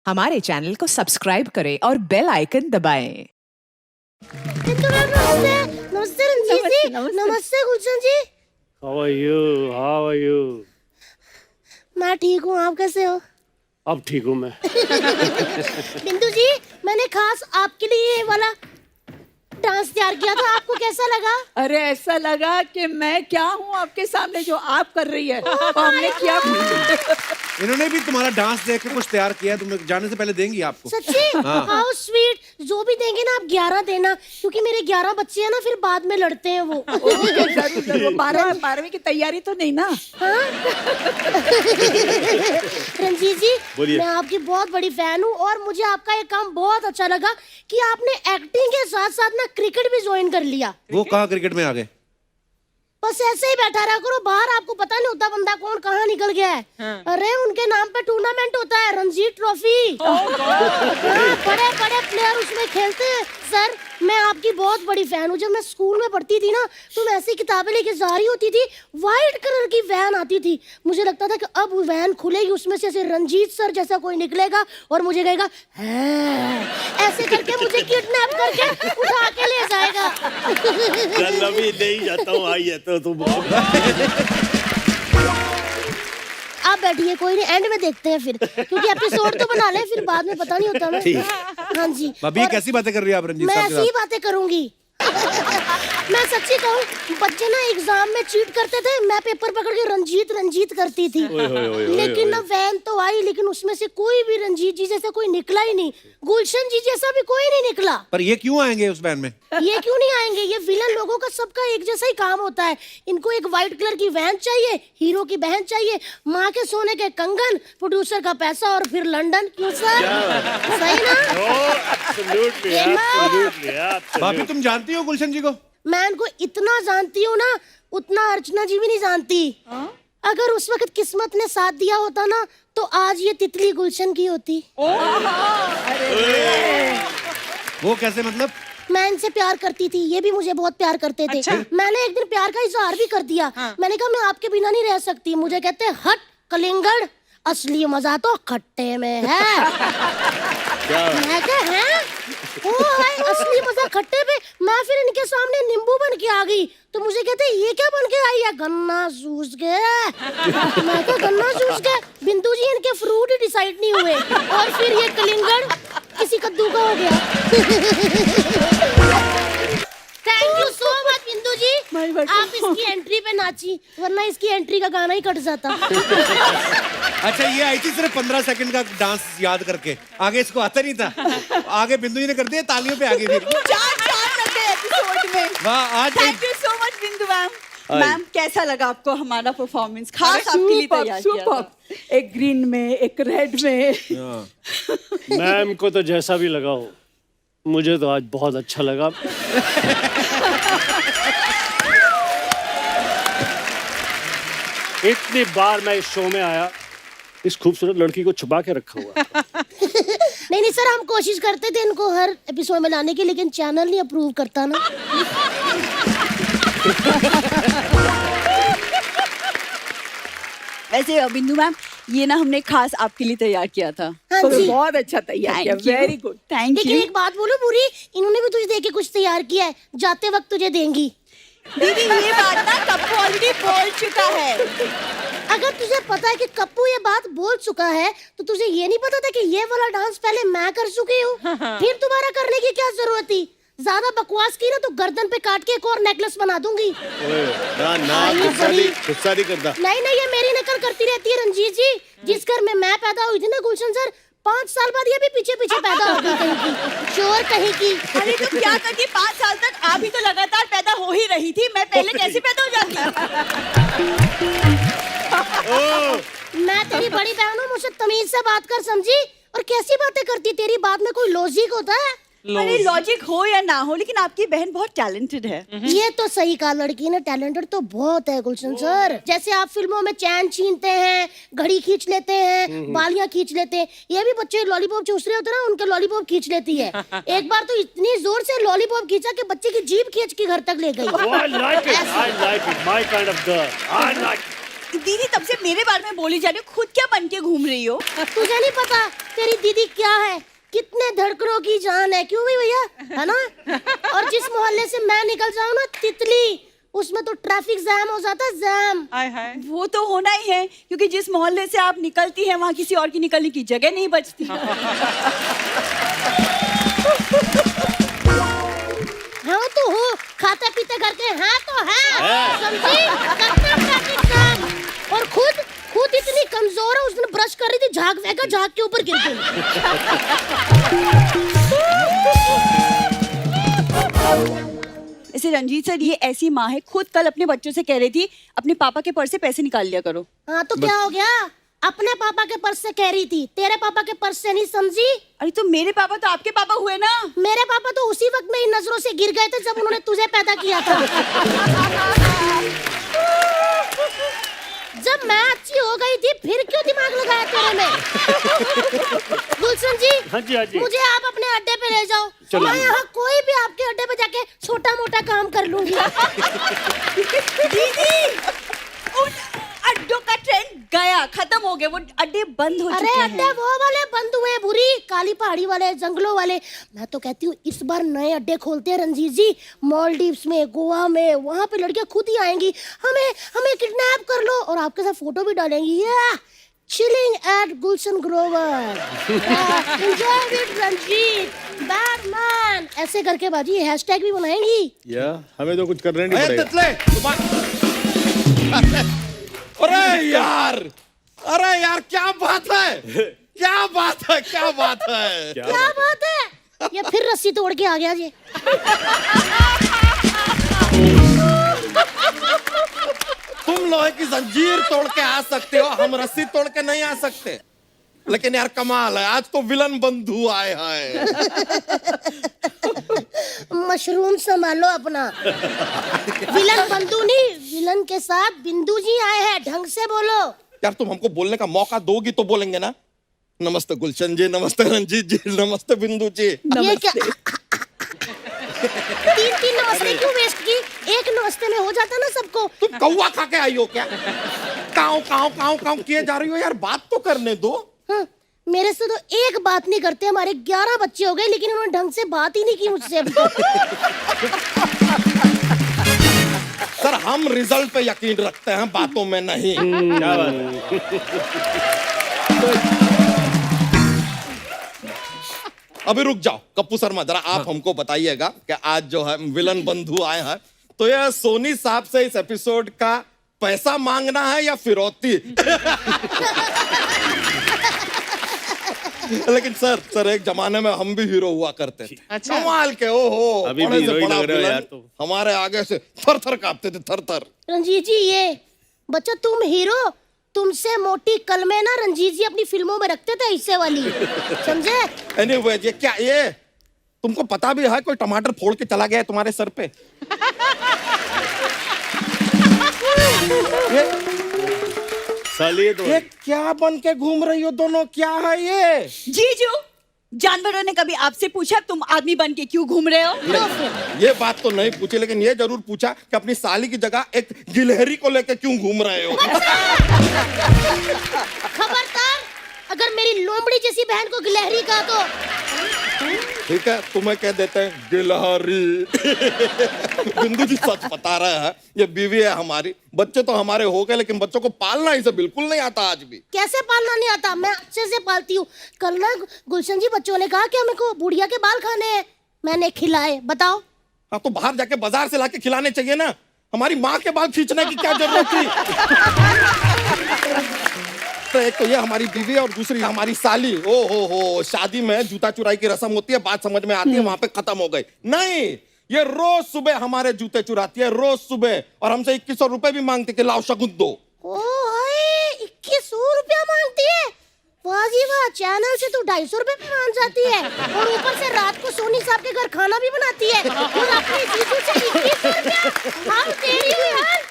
हमारे चैनल को सब्सक्राइब करें और बेल आइकन दबाएं। नमस्ते नमस्ते रंजीत जी। नमस्ते गुलशन जी। How are you? How are you? मैं ठीक हूँ, आप कैसे हो? अब ठीक हूँ मैं। बिंदु जी, मैंने खास आपके लिए ये वाला डांस तैयार किया था, आपको कैसा लगा? अरे ऐसा लगा कि मैं क्या हूँ आपके सामने जो आप कर रही है। तो हमने किया। इन्होंने भी तुम्हारा डांस देख के कुछ तैयार किया है, तुम जाने से पहले देंगी आपको। सच्ची? How sweet. जो भी देंगे ना आप 11 देना, क्योंकि मेरे 11 बच्चे हैं ना, फिर बाद में लड़ते हैं वो। जरूर 12वीं की तैयारी तो नहीं ना? हाँ? रंजीत जी, मैं आपकी बहुत बड़ी फैन हूँ और मुझे आपका एक काम बहुत अच्छा लगा कि आपने एक्टिंग के साथ साथ ना क्रिकेट भी ज्वाइन कर लिया। वो कहाँ क्रिकेट में आ गए? बस ऐसे ही बैठा रहा करो बाहर, आपको पता नहीं होता बंदा कौन कहाँ निकल गया है। हाँ। अरे उनके नाम पे टूर्नामेंट होता है, रणजी ट्रॉफी। बड़े बड़े प्लेयर उसमें खेलते हैं। सर, मैं आपकी बहुत बड़ी फैन हूँ। जब मैं स्कूल में पढ़ती थी ना, तो मैं ऐसी किताबें लेके जा रही होती थी, व्हाइट कलर की वैन आती थी। मुझे लगता था कि अब वैन खुलेगी, उसमें से ऐसे रंजीत सर जैसा कोई निकलेगा और मुझे कहेगा ऐसे करके मुझे किडनैप करके उठा के ले जाएगा। चल अभी नहीं जाता हूँ, आई है तो तुम। आप बैठिए, कोई नहीं, एंड में देखते हैं फिर, क्योंकि एपिसोड तो बना ले, फिर बाद में पता नहीं होता ना। हाँ जी। अभी ये कैसी बातें कर रही है आप रंजीत मैं साहब के ऐसी साथ? बातें करूंगी। मैं सच्ची कहूँ, बच्चे ना एग्जाम में चीट करते थे, मैं पेपर पकड़ के रंजीत रंजीत करती थी। लेकिन ना वैन तो आई, लेकिन उसमें से कोई भी रंजीत जी जैसा कोई निकला ही नहीं। गुलशन जी जैसा भी कोई नहीं निकला। पर ये क्यों आएंगे उस वैन में? ये क्यों नहीं आएंगे? ये विलन लोगों का सबका एक जैसा ही काम होता है। इनको एक व्हाइट कलर की वैन चाहिए, हीरो की बहन चाहिए, माँ के सोने के कंगन, प्रोड्यूसर का पैसा और फिर लंदन। क्यों सर? सही ना? भाभी तुम जानती हो गुलशन जी को? मैं इनको इतना जानती हूँ ना, उतना अर्चना जी भी नहीं जानती। अगर उस वक्त किस्मत ने साथ दिया होता ना, तो आज ये तितली गुलशन की होती। वो कैसे मतलब? मैं इनसे प्यार करती थी, ये भी मुझे बहुत प्यार करते थे। अच्छा? मैंने एक दिन प्यार का इजहार भी कर दिया। मैंने कहा मैं आपके बिना नहीं रह सकती। मुझे कहते हट कलिंगड़, असली मजा तो खट्टे में है। मैं कहा है? ओ है असली मजा खट्टे पे। मैं फिर इनके सामने नींबू बन के आ गई, तो मुझे कहते ये क्या बन के आई है? गन्ना जूस के। मैं कहा गन्ना जूस के? बिंदु जी इनके फ्रूट ही डिसाइड नहीं हुए और फिर ये कलिंगड़ किसी कद्दू का हो गया। थैंक यू सो मच बिंदु जी, आप इसकी एंट्री पे नाची, वरना इसकी एंट्री का गाना ही कट जाता। अच्छा, ये आई थी सिर्फ 15 सेकंड का डांस याद करके, आगे इसको आता नहीं था। आगे बिंदु जी ने कर दिया, तालियों पे आगे फिर वाह। आज थैंक यू सो मच बिंदु मैम। मैम कैसा लगा आपको हमारा परफॉर्मेंस? खास आपके लिए तैयार किया था। एक ग्रीन में, एक रेड में। मैम को तो जैसा भी लगा हो, मुझे तो आज बहुत अच्छा लगा। इतनी बार मैं इस शो में आया, इस खूबसूरत लड़की को छुपा के रखा हुआ। नहीं सर, हम कोशिश करते थे इनको हर एपिसोड में लाने की, लेकिन चैनल नहीं अप्रूव करता ना। वैसे बिंदु मैम, ये ना हमने खास आपके लिए तैयार किया था। हाँ तो जी। बहुत अच्छा तैयार किया, वेरी गुड, थैंक लेकिन यू। एक बात बोलो पूरी, इन्होंने भी तुझे देके कुछ तैयार किया है, जाते वक्त तुझे देंगी। दीदी ये बात ना कप्पू ऑलरेडी बोल चुका है। अगर तुझे पता है कि कप्पू ये बात बोल चुका है, तो तुझे ये नहीं पता था कि ये वाला डांस पहले मैं कर चुकी हूँ? फिर दोबारा करने की क्या जरूरत थी? ज्यादा बकवास की ना तो गर्दन पे काट के एक और नेकलेस बना दूंगी। गुस्सा नहीं करता। नहीं, ये मेरी नकल करती रहती है रंजीत जी। जिस घर में मैं पैदा हुई थी ना गुलशन सर, 5 साल बाद ये भी पीछे पीछे पैदा हो गई कहीं की, चोर कहीं की। अरे तो क्या करती, 5 साल तक आप भी तो लगातार पैदा हो ही रही थी, मैं पहले कैसे पैदा हो जाती? मैं तेरी बड़ी बहन हूँ, मुझसे तमीज से बात कर, समझी? और कैसी बातें करती, तेरी बात में कोई लॉजिक होता है? अरे लॉजिक हो या ना हो, लेकिन आपकी बहन बहुत टैलेंटेड है। ये तो सही कहा, लड़की ने टैलेंटेड तो बहुत है गुलशन सर। जैसे आप फिल्मों में चैन छीनते हैं, घड़ी खींच लेते हैं, बालियां खींच लेते हैं, ये भी बच्चे लॉलीपॉप चूस रहे होते हैं ना, उनके लॉलीपॉप खींच लेती है। एक बार तो इतनी जोर से लॉलीपॉप खींचा कि बच्चे की जीभ खींच के घर तक ले गई। दीदी तब से मेरे बारे में बोली जा रही हो, खुद क्या बन के घूम रही हो? तुझे नहीं पता, तेरी दीदी क्या है, कितने धड़कनों की जान है, क्यों भी भैया, है ना? और जिस मोहल्ले से मैं निकल जाऊँ ना, तितली, उसमें तो ट्रैफिक जैम हो जाता है, जैम। वो तो होना ही है, क्योंकि जिस मोहल्ले से आप निकलती हैं वहाँ किसी और की निकलने की जगह नहीं बचती। हाँ तो हो, खाते पीते करके हैं तो है, समझी? करते हैं ट्रैफिक जैम। और खुद इतनी कमजोर है, उस दिन ब्रश कर रही थी, झाग फेंका, झाग के ऊपर गिर गई। ऐसे रंजीत सर, ये ऐसी माँ है, खुद कल अपने बच्चों से कह रही थी अपने पापा के पर्स से पैसे निकाल लिया करो। हाँ तो क्या हो गया, अपने पापा के पर्स से कह रही थी, तेरे पापा के पर्स से नहीं, समझी? अरे तो मेरे पापा तो आपके पापा हुए ना। मेरे पापा तो उसी वक्त में इन नजरों से गिर गए थे जब उन्होंने तुझे पैदा किया था। जब मैं अच्छी हो गई थी, फिर क्यों दिमाग लगाया तेरे में? गुलशन जी, हाँ जी, हाँ जी। मुझे आप अपने अड्डे पे ले जाओ, मैं यहाँ कोई भी आपके अड्डे पे जाके छोटा मोटा काम कर लूंगी। दीदी, उन अड्डों का ट्रेंड गया, खत्म हो गया, वो अड्डे बंद हो चुके अरे हैं। अड्डे वो वाले बंद हुए, बुरी काली पहाड़ी वाले, जंगलों वाले। मैं तो कहती हूँ इस बार नए अड्डे खोलते हैं रंजीत जी, मालदीव्स में, गोवा में, वहाँ पे लड़कियाँ खुद ही आएंगी, हमें किडनैप कर लो और आपके साथ फोटो भी डालेंगी। Chilling at Gulshan Grover, enjoy with Ranjeet, Batman, ऐसे करके बाजी हैशटैग भी बनाएंगी। या हमें तो कुछ करना नहीं अरे पड़ेगा। अरे यार क्या बात है, क्या बात है, क्या बात है, क्या बात है, ये फिर रस्सी तोड़ के आ गया जी। तुम लोहे की जंजीर तोड़ के आ सकते हो, हम रस्सी तोड़ के नहीं आ सकते। लेकिन यार कमाल है, आज तो विलन बंधु आए हैं। मशरूम संभालो अपना। विलन बंधु नहीं, विलन के साथ बिंदु जी आए हैं, ढंग से बोलो। यार तुम हमको बोलने का मौका दोगी तो बोलेंगे ना। नमस्ते गुलशन जी, नमस्ते रंजीत जी, नमस्ते बिंदु जी। ये क्या, तीन नमस्ते क्यों वेस्ट की? एक नमस्ते में हो जाता ना सबको। तुम कौवा खा के आई हो क्या? काऊ काऊ काऊ काऊ किए जा रही हो यार, बात तो करने दो। हाँ, मेरे से तो एक बात नहीं करते, हमारे 11 बच्चे हो गए लेकिन उन्होंने ढंग से बात ही नहीं की मुझसे। सर हम रिजल्ट पे यकीन रखते हैं, बातों में नहीं। क्या बात है? अभी रुक जाओ कप्पू शर्मा, जरा आप हमको बताइएगा कि आज जो है विलन बंधु आए हैं, तो यह सोनी साहब से इस एपिसोड का पैसा मांगना है या फिरौती? लेकिन सर एक जमाने में हम भी हीरो हुआ करते थे। अच्छा। कमाल के, ओहो, अभी बड़े भी से हीरो ही बड़ा लग रहे हो विलन यार तो। हमारे आगे से थर थर कांपते थे, थर थर। रंजीत जी, ये बच्चा तुम हीरो, तुमसे मोटी कलमे ना रंजीत जी अपनी फिल्मों में रखते थे, इससे वाली, समझे? एनीवे, ये क्या, ये तुमको पता भी है कोई टमाटर फोड़ के चला गया है तुम्हारे सर पे? ये क्या बन के घूम रही हो दोनों, क्या है ये? जीजू, जानवरों ने कभी आपसे पूछा तुम आदमी बन के क्यों घूम रहे हो? ये बात तो नहीं पूछी, लेकिन ये जरूर पूछा कि अपनी साली की जगह एक गिलहरी को लेकर क्यों घूम रहे हो? खबरदार, अगर मेरी लोमड़ी जैसी बहन को गिलहरी कहा तो। ठीक है, तुम्हें कह देते हैं गिलहरी। बिंदु जी सच बता रहे हैं, ये बीवी है हमारी, बच्चे तो हमारे हो गए, लेकिन बच्चों को पालना इसे बिल्कुल नहीं आता आज भी। कैसे पालना नहीं आता? मैं अच्छे से पालती हूँ। कल ना गुलशन जी बच्चों ने कहा कि हमें को बुढ़िया के बाल खाने हैं, मैंने खिलाए, बताओ। हाँ तो बाहर जाके बाजार से लाके खिलाने चाहिए ना, हमारी माँ के बाल खींचने की क्या जरूरत थी? तो एक तो ये हमारी बीवी और दूसरी हमारी साली। ओ हो, शादी में जूता चुराई की रस्म होती है, बात समझ में आती है, वहां पे खत्म हो गई। नहीं, ये रोज सुबह हमारे जूते चुराती है, रोज सुबह, और हमसे 2100 रुपए भी मांगती कि लाओ शगुन दो। ओ हाय, 2100 रुपया मांगती है? वाह जी वाह, चैनल से तू 250 रुपए पे मान जाती है, और ऊपर से रात को सोनी साहब के घर खाना भी बनाती है, और अपने जीजू से 2100 रुपया। हम तेरी हुई यार,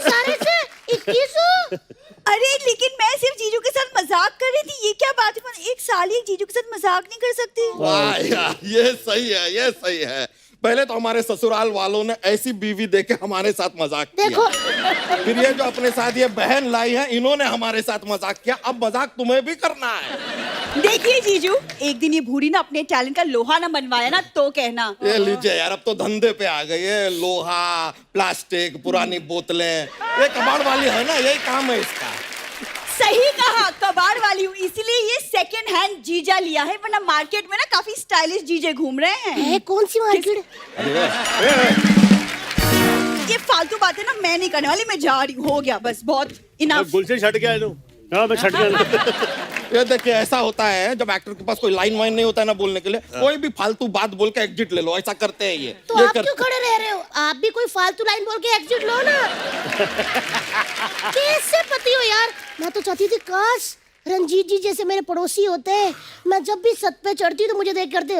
सारे से 2100। अरे लेकिन मैं सिर्फ जीजू के साथ मजाक कर रही थी, ये क्या बात है? एक साली एक जीजू के साथ मजाक नहीं कर सकती? वाह यार, ये सही है, ये सही है। पहले तो हमारे ससुराल वालों ने ऐसी बीवी देके हमारे साथ मजाक देखो किया, फिर ये जो अपने साथ ये बहन लाई है, इन्होंने हमारे साथ मजाक किया, अब मजाक तुम्हें भी करना है। देखिए जीजू, एक दिन ये भूरी ना अपने टैलेंट का लोहा ना बनवाया ना तो कहना। ये लीजिए यार, अब तो धंधे पे आ गई है, लोहा, प्लास्टिक, पुरानी बोतलें, ये कबाड़ वाली है ना, यही काम है इसका। सही कहा, कबाड़ वाली हूँ, इसीलिए ये सेकंड हैंड जीजा लिया है, वरना मार्केट में ना काफी स्टाइलिश जीजे घूम रहे हैं। कौन सी मार्केट? ये फालतू बातें ना मैं नहीं करने वाली, मैं जा रही हूँ, हो गया बस, बहुत इनफ। गुलशन छट गया है। हाँ मैं छट गया। ये देखिए, ऐसा होता है जब एक्टर के पास कोई लाइन वाइन नहीं होता है ना बोलने के लिए, कोई भी फालतू बात बोल के एग्जिट ले लो, ऐसा करते हैं ये। तो आप क्यों खड़े रह रहे हो? आप भी कोई फालतू लाइन बोल के एग्जिट लो ना। कैसे पति हो यार? मैं तो चाहती थी काश रंजीत जी जैसे मेरे पड़ोसी होते। मैं जब भी छत पे चढ़ती तो मुझे देख करते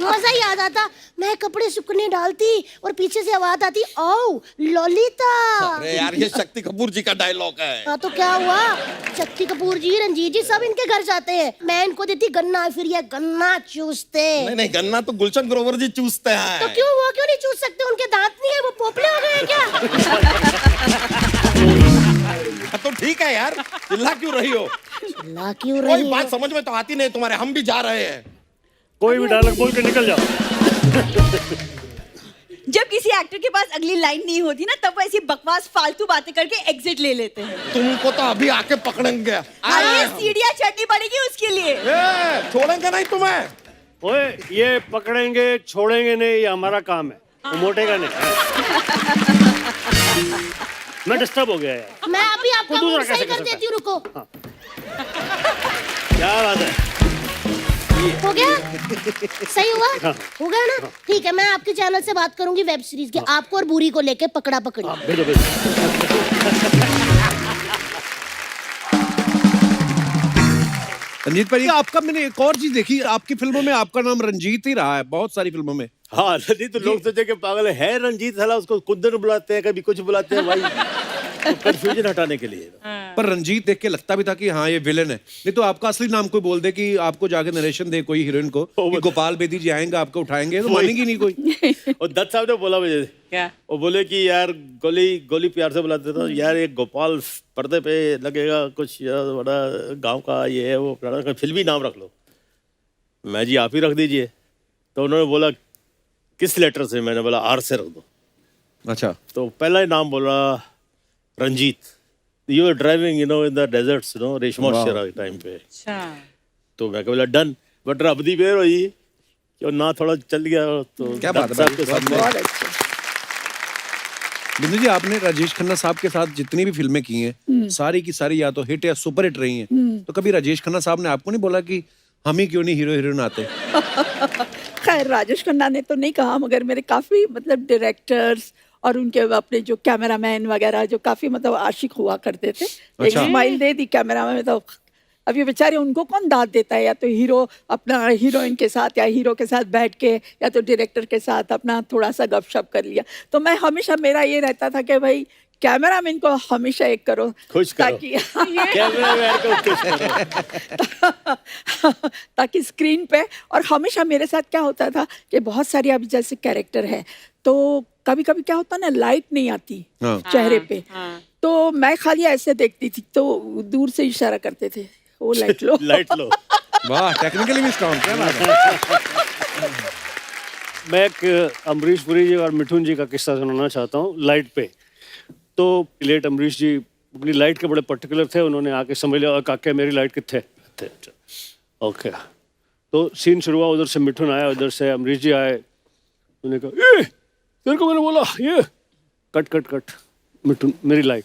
मजा ही आ जाता। मैं कपड़े सूखने डालती और पीछे से आवाज आती, ओ ललिता। अरे यार, ये शक्ति कपूर जी का डायलॉग है। हाँ तो क्या हुआ? शक्ति कपूर जी, रंजीत जी सब इनके घर जाते हैं, मैं इनको देती गन्ना, फिर ये गन्ना चूसते। नहीं, गन्ना तो गुलशन ग्रोवर जी चूसते हैं। तो क्यों वो क्यों नहीं चूस सकते? उनके दांत नहीं है, वो पोपले हो गए क्या? तो ठीक है यार, चिल्ला क्यों रही हो? चिल्ला क्यों कोई रही हो? बात समझ में तो आती नहीं तुम्हारे, हम भी जा रहे हैं। कोई भी डायलॉग बोल के निकल जाओ। जब किसी एक्टर के पास अगली लाइन नहीं होती ना, तब वो ऐसी बकवास फालतू बातें करके एग्जिट ले लेते हैं। तुमको तो अभी आके पकड़ेंगे। अरे सीढ़ियाँ चढ़नी पड़ेगी उसके लिए। छोड़ेंगे नहीं तुम्हें। ओए, ये पकड़ेंगे छोड़ेंगे नहीं, ये हमारा काम है, वो मोटेगा नहीं। मैं डिस्टर्ब हो गया यार। मैं अभी आपका दूसरा मूड सही कैसे कर कर देती हूँ, रुको। क्या बात है? हो गया? सही हुआ? हो गया ना? ठीक है, मैं आपके चैनल से बात करूंगी वेब सीरीज के, आपको और बुरी को लेके पकड़ा पकड़ी। भेजो भेजो। रंजीत भाई, आपका मैंने एक और चीज देखी, आपकी फिल्मों में आपका नाम रंजीत ही रहा है, बहुत सारी फिल्मों में। हाँ रंजीत, तो लोग सोचे कि पागल है रंजीत, साला उसको कुंदन बुलाते हैं, कभी कुछ बुलाते हैं भाई, तो कंफ्यूजन हटाने के लिए। पर रंजीत देख के लगता भी था कि हाँ ये विलेन है, नहीं तो आपका असली नाम कोई बोल दे कि आपको जाके नरेशन दे कोई हीरोइन को कि गोपाल बेदी जी आएंगे आपको उठाएंगे, तो मानेगी नहीं कोई। और दत्त साहब ने बोला मुझे, क्या? वो बोले कि यार गोली प्यार से बुलाते थे, यार ये गोपाल पर्दे पे लगेगा कुछ, यार बड़ा गांव का ये है वो, फिल्मी नाम रख लो। मैं जी आप ही रख दीजिए। तो उन्होंने बोला किस लेटर से? मैंने बोला आर से रख दो। अच्छा, तो पहला ही नाम बोला Ranjeet. You are driving in the deserts रेशमोत्सव के टाइम पे। तो मैं बोला डन, बट रब दी बेर हुई कि ना थोड़ा चल गया। तो क्या बात है भाई, बिंदु जी, आपने राजेश खन्ना साहब के साथ जितनी भी फिल्में की हैं सारी की सारी या तो हिट या सुपर हिट रही हैं, तो कभी राजेश खन्ना साहब ने आपको नहीं बोला कि हम ही क्यों नहीं हीरो हीरोइन आते? खैर राजेश खन्ना ने तो नहीं कहा, मगर मेरे काफ़ी मतलब डायरेक्टर्स और उनके अपने जो कैमरामैन वगैरह जो काफ़ी मतलब आशिक हुआ करते थे। एक स्माइल दे दी कैमरा में, तो अब ये बेचारे उनको कौन दाद देता है? या तो हीरो अपना हीरोइन के साथ या हीरो के साथ बैठ के, या तो डायरेक्टर के साथ अपना थोड़ा सा गपशप कर लिया। तो मैं हमेशा, मेरा ये रहता था कि भाई कैमरामैन को हमेशा एक करो, खुश करो। ताकि कैमरामैन को खुश करो। ताकि स्क्रीन पे। और हमेशा मेरे साथ क्या होता था कि बहुत सारी अभी जैसे कैरेक्टर है, तो कभी कभी क्या होता ना, लाइट नहीं आती चेहरे पे, तो मैं खाली ऐसे देखती थी, तो दूर से इशारा करते थे, वो लाइट लो। लाइट लो। वाह, टेक्निकली भी स्ट्रांग, क्या बात है। मैं एक अमरीश पुरी जी और मिठुन जी का किस्सा सुनाना चाहता हूँ लाइट पे। तो लेट अमरीश जी अपनी लाइट के बड़े पर्टिकुलर थे, उन्होंने आके समझ लिया, काके मेरी लाइट कितने थे। ओके, तो सीन शुरू हुआ, उधर से मिठुन आया, उधर से अमरीश जी आए, उन्होंने कहा ये तेरे को मैंने बोला ये कट कट कट, मिठुन मेरी लाइट।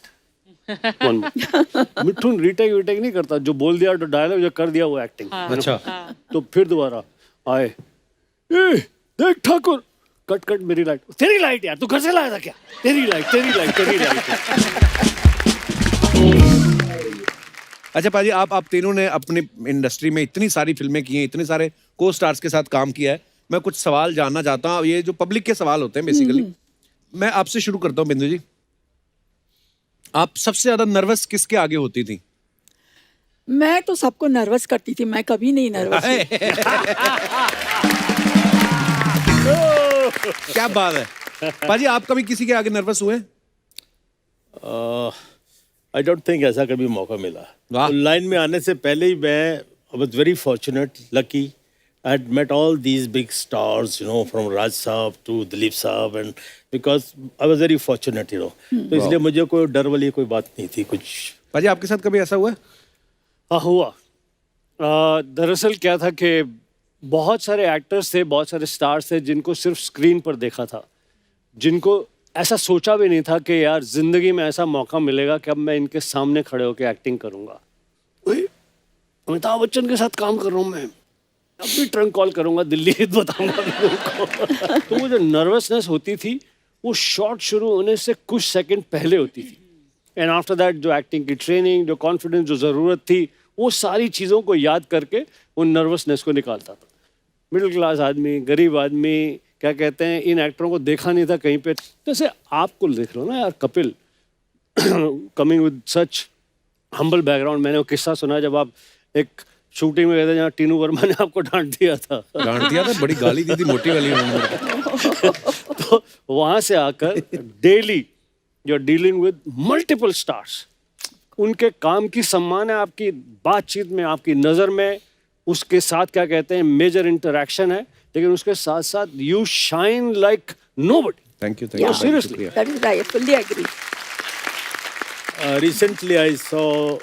मिठुन रीटेक वीटेक नहीं करता, जो बोल दिया तो डायलॉग जो कर दिया वो एक्टिंग। अच्छा, तो फिर दोबारा आए, ए देख ठाकुर, कट कट मेरी लाइट, तेरी लाइट यार, तू घर से लाया था क्या? तेरी लाइट तेरी लाइट तेरी लाइट। अच्छा पाजी, आप तीनों ने अपनी इंडस्ट्री में इतनी सारी फिल्में की हैं, इतने सारे को स्टार्स के साथ काम किया है। मैं कुछ सवाल जानना चाहता हूँ, ये जो पब्लिक के सवाल होते हैं बेसिकली। मैं आपसे शुरू करता हूँ बिंदु जी, आप सबसे ज्यादा नर्वस किसके आगे होती थी? मैं तो सबको नर्वस करती थी, मैं कभी नहीं नर्वस हुई। क्या बात है पाजी, आप कभी किसी के आगे नर्वस हुए? आई डोंट थिंक ऐसा कभी मौका मिला। वाह। तो लाइन में आने से पहले ही मैं I was very fortunate, lucky. I had met all these big stars, you know, from Raj Sahab to Dilip Sahab, and because I was very fortunate, you know. तो इसलिए मुझे कोई डर वाली कोई बात नहीं थी कुछ। पाजी, आपके साथ कभी ऐसा हुआ है? हाँ, हुआ। दरअसल क्या था कि बहुत सारे एक्टर्स थे, बहुत सारे स्टार्स थे जिनको सिर्फ स्क्रीन पर देखा था, जिनको ऐसा सोचा भी नहीं था कि यार जिंदगी में ऐसा मौका मिलेगा कि अब मैं इनके सामने खड़े होकर एक्टिंग करूंगा। अमिताभ बच्चन के साथ काम कर रहा हूँ मैं, अब भी ट्रंक कॉल करूंगा, दिल्ली हित बताऊंगा लोगों को। तो वो जो नर्वसनेस होती थी वो शॉट शुरू होने से कुछ सेकंड पहले होती थी, एंड आफ्टर दैट जो एक्टिंग की ट्रेनिंग, जो कॉन्फिडेंस, जो ज़रूरत थी, वो सारी चीज़ों को याद करके वो नर्वसनेस को निकालता था। मिडिल क्लास आदमी, गरीब आदमी, क्या कहते हैं, इन एक्टरों को देखा नहीं था कहीं पे। जैसे आपको देख लो ना यार, Kapil coming with such humble background. मैंने वो किस्सा सुना जब आप एक शूटिंग में गए थे जहाँ टीनू वर्मा ने आपको डांट दिया था। डांट दिया था, बड़ी गाली दी थी, मोटी वाली उन्होंने। तो वहां से आकर daily you are dealing with multiple stars, उनके काम की सम्मान है आपकी बातचीत में, आपकी नज़र में, उसके साथ क्या कहते हैं मेजर इंटरेक्शन है, लेकिन उसके साथ साथ you shine like nobody. Thank you, thank you, seriously. That is right, fully agree. Recently I saw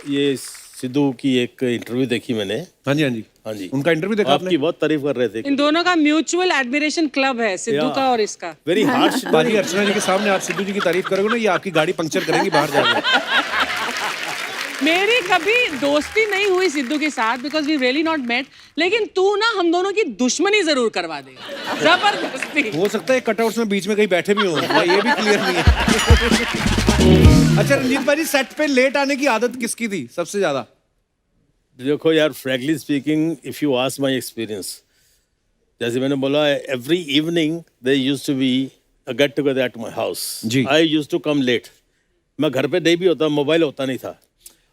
ये सिद्धू की एक इंटरव्यू देखी मैंने। हाँ जी, हाँ जी, हाँ जी, उनका इंटरव्यू देखा आपकी आपने? बहुत तारीफ कर रहे थे। इन दोनों का म्यूचुअल एडमिरेशन क्लब है, सिद्धू का और इसका। Very harsh. पाजी, अर्चना जी के सामने आप सिद्धू जी की तारीफ करोगे ना, ये आपकी गाड़ी पंक्चर करेंगी बाहर जाकर। मेरी कभी दोस्ती नहीं हुई सिद्धू के साथ, because we really not met, लेकिन तू ना हम दोनों की दुश्मनी जरूर करवा देगा, जबरदस्ती। हो सकता है कटआउट्स में बीच में कहीं बैठे भी हों, ये भी क्लियर नहीं है। अच्छा रंजीत भाई, सेट पे लेट आने की आदत किसकी थी सबसे ज्यादा? देखो यार, frankly speaking, if you ask my experience, जैसे मैंने बोला, every evening they used to be a get together at my house. जी। I used to come late. मैं घर पे नहीं भी होता, मोबाइल होता नहीं था,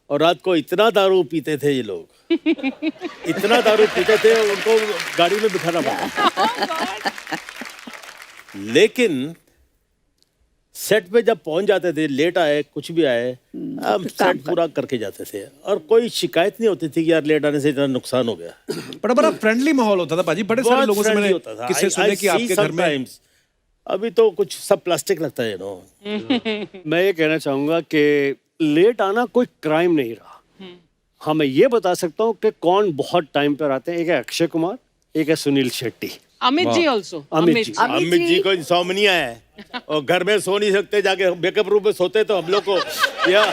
और रात को इतना दारू पीते थे ये लोग, इतना दारू पीते थे, उनको गाड़ी में बिठाना पड़ा। लेकिन सेट पे जब पहुंच जाते थे, लेट आए, कुछ भी आए, हम सेट पूरा करके जाते थे, और कोई शिकायत नहीं होती थी कि यार लेट आने से इतना नुकसान हो गया। बड़ा फ्रेंडली माहौल होता था पाजी, बड़े सारे लोगों से मैंने होता था। किससे सुने कि आपके घर में। अभी तो कुछ सब प्लास्टिक लगता है, नो। मैं ये कहना चाहूंगा कि लेट आना कोई क्राइम नहीं रहा। हाँ, मैं ये बता सकता हूँ कि कौन बहुत टाइम पर आते हैं। एक है अक्षय कुमार, एक है सुनील शेट्टी, अमित जी ऑल्सो। अमित जी। अमित जी को इंसोम्निया है और घर में सो नहीं सकते, जाके मेकअप रूम में सोते, तो हम लोग को या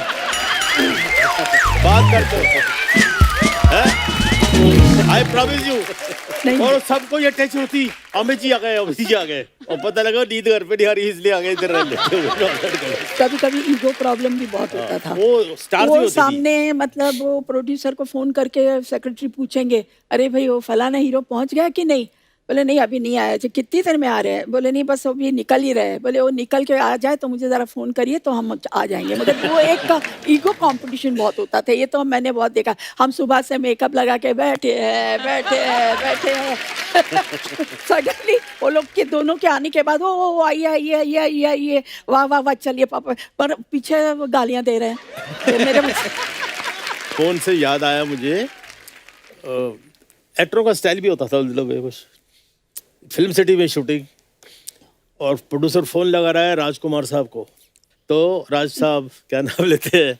बात करते आई प्रॉमिस यू। और सबको ये टच होती, अमित जी आ गए, अमित जी आ गए, और पता लगा नींद घर पे नहीं आ रही, इसलिए आ गए इधर। कभी कभी ईगो प्रॉब्लम भी बहुत होता था। वो स्टार वो सामने मतलब वो प्रोड्यूसर को फोन करके सेक्रेटरी पूछेंगे, अरे भाई वो फलाना हीरो पहुंच गया कि नहीं? बोले नहीं अभी नहीं आया। अच्छा कितनी देर में आ रहे हैं? बोले नहीं बस अभी निकल ही रहे हैं। बोले वो निकल के आ जाए तो मुझे ज़रा फ़ोन करिए तो हम आ जाएंगे। मगर वो एक का ईगो कंपटीशन बहुत होता था, ये तो मैंने बहुत देखा। हम सुबह से मेकअप लगा के बैठे हैं सडनली वो लोग के दोनों के आने के बाद वो आइए वाह वाह वाह चलिए पापा, पर पीछे गालियाँ दे रहे हैं। तो मेरे फोन से याद आया मुझे, एक्टरों का स्टाइल भी होता था कुछ। फिल्म सिटी में शूटिंग, और प्रोड्यूसर फोन लगा रहा है राजकुमार साहब को, तो राज साहब क्या नाम लेते हैं,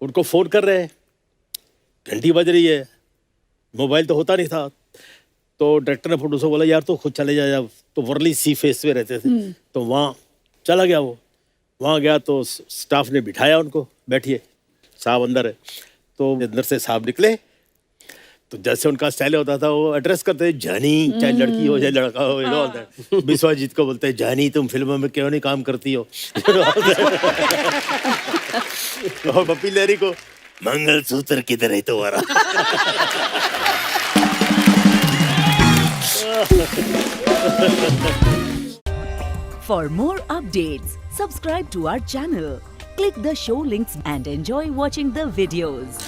उनको फोन कर रहे हैं, घंटी बज रही है, मोबाइल तो होता नहीं था, तो डायरेक्टर ने प्रोड्यूसर बोला यार तो खुद चले जाए। जब तो वर्ली सी फेस पे रहते थे, तो वहाँ चला गया। वो वहाँ गया तो स्टाफ ने बिठाया उनको, बैठिए साहब अंदर है। तो अंदर से साहब निकले, तो जैसे उनका स्टाइल होता था वो एड्रेस करते हैं जानी, चाहे लड़की हो चाहे लड़का हो, यू नो। विश्वजीत को बोलते हैं जानी तुम फिल्मों में क्यों नहीं काम करती हो। और पप्पी लहरी को मंगलसूत्र किधर है तुम्हारा। For more updates, subscribe to our channel, click the show links and enjoy watching the videos.